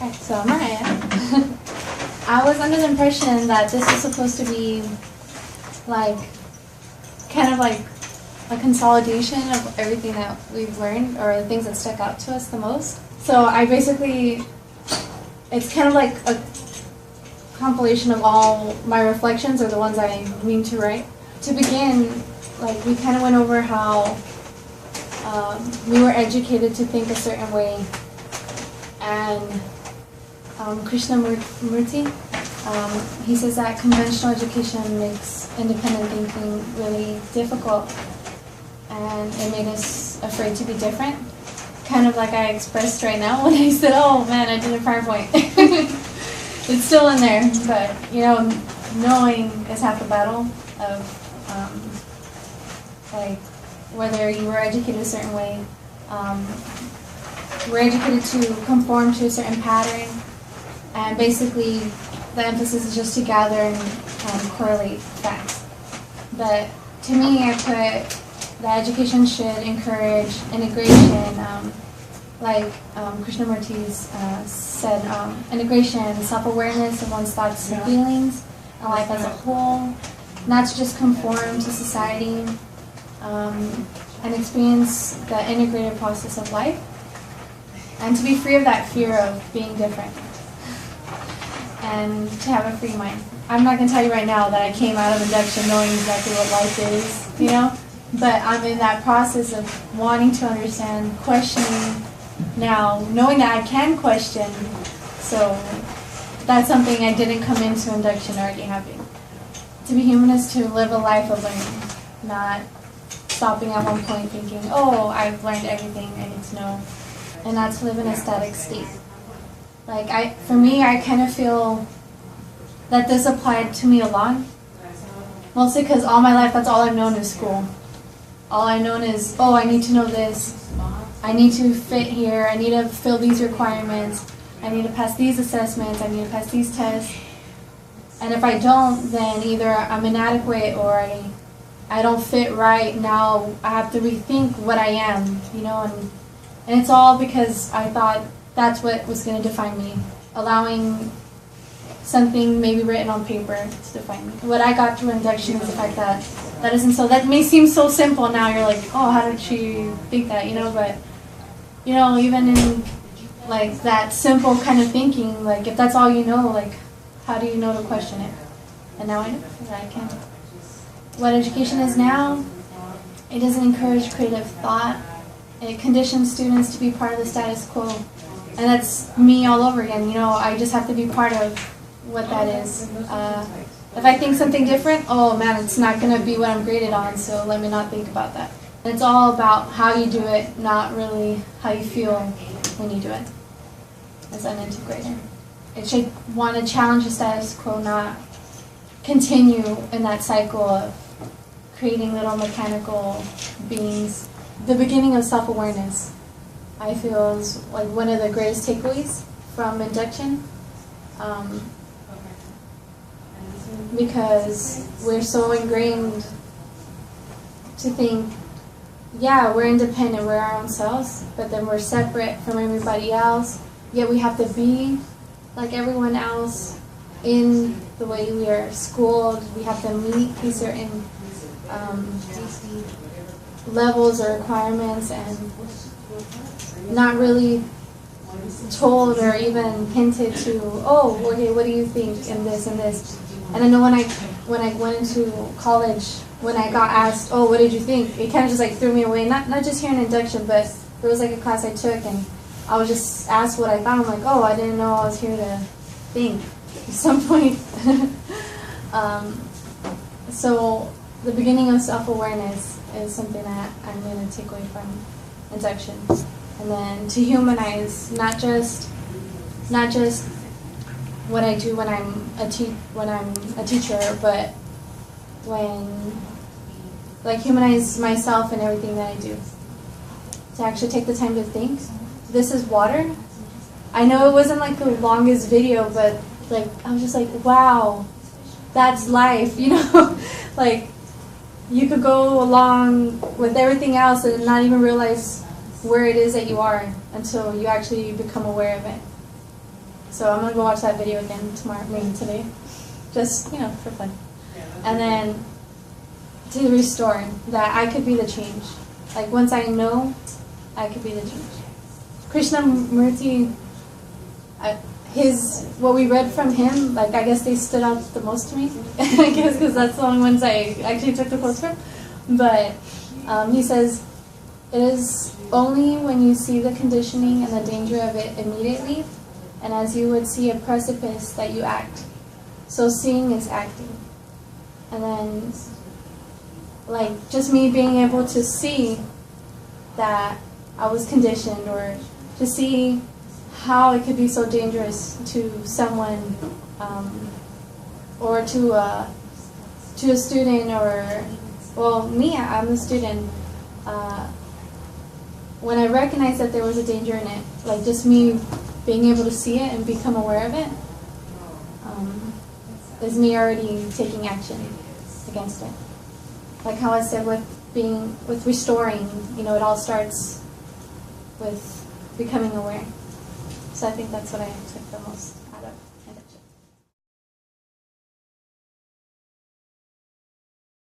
Okay, so Mariah, I was under the impression that this was supposed to be like, kind of like a consolidation of everything that we've learned or the things that stuck out to us the most. So I basically, it's kind of like a compilation of all my reflections or the ones I mean to write. To begin, like we kind of went over how we were educated to think a certain way, and Krishnamurti, he says that conventional education makes independent thinking really difficult, and it made us afraid to be different. Kind of like I expressed right now when I said, oh man, I did a PowerPoint. It's still in there, but you know, knowing is half the battle of like whether you were educated a certain way. We're educated to conform to a certain pattern, and basically the emphasis is just to gather and correlate facts. But to me, I put that education should encourage integration, like Krishnamurti said, integration, self-awareness of one's thoughts and feelings, and life as a whole, not to just conform to society, and experience the integrated process of life, and to be free of that fear of being different, and to have a free mind. I'm not going to tell you right now that I came out of induction knowing exactly what life is, you know, but I'm in that process of wanting to understand, questioning now, knowing that I can question, so that's something I didn't come into induction already having. To be human is to live a life of learning, not stopping at one point thinking, oh, I've learned everything I need to know, and not to live in a static state. Like, for me, I kind of feel that this applied to me a lot, mostly because all my life, that's all I've known is school. All I've known is, oh, I need to know this, I need to fit here, I need to fill these requirements, I need to pass these assessments, I need to pass these tests, and if I don't, then either I'm inadequate or I don't fit right. Now I have to rethink what I am, you know, and it's all because I thought that's what was going to define me, allowing something maybe written on paper to define me. What I got through induction is the fact that that isn't so. That may seem so simple now. You're like, oh, how did she think that, you know? But you know, even in like that simple kind of thinking, like if that's all you know, like how do you know to question it? And now I know that I can. What education is now, it doesn't encourage creative thought. It conditions students to be part of the status quo. And that's me all over again. You know, I just have to be part of what that is. If I think something different, oh man, it's not going to be what I'm graded on, so let me not think about that. And it's all about how you do it, not really how you feel when you do it as an integrator. It should want to challenge the status quo, not continue in that cycle of creating little mechanical beings. The beginning of self-awareness, I feel, is like one of the greatest takeaways from induction, because we're so ingrained to think, yeah, we're independent, we're our own selves, but then we're separate from everybody else, yet we have to be like everyone else in the way we are schooled. We have to meet these certain levels or requirements, and not really told or even hinted to, oh, okay, what do you think in this and this? And I know when I went into college, when I got asked, oh, what did you think? It kind of just like threw me away. Not just here in induction, but there was like a class I took, and I was just asked what I thought. I'm like, oh, I didn't know I was here to think at some point. So the beginning of self-awareness is something that I'm going to take away from induction, and then to humanize not just what I do when I'm a teacher, but when humanize myself and everything that I do. To actually take the time to think. This is water. I know it wasn't like the longest video, but like I was just like, wow, that's life, you know. Like you could go along with everything else and not even realize where it is that you are until you actually become aware of it. So I'm gonna go watch that video again tomorrow, maybe today, just for fun. And then to restore that I could be the change. Like once I know, I could be the change. Krishnamurti, what we read from him, like I guess they stood out the most to me. I guess because that's the only ones I actually took the quotes from. But he says, "It is only when you see the conditioning and the danger of it immediately, and as you would see a precipice, that you act. So seeing is acting." And then, like, just me being able to see that I was conditioned, or to see how it could be so dangerous to someone, or to a student, or, well, me, I'm a student. When I recognized that there was a danger in it, like just me being able to see it and become aware of it, is me already taking action against it. Like how I said with restoring, it all starts with becoming aware. So I think that's what I took the most out of.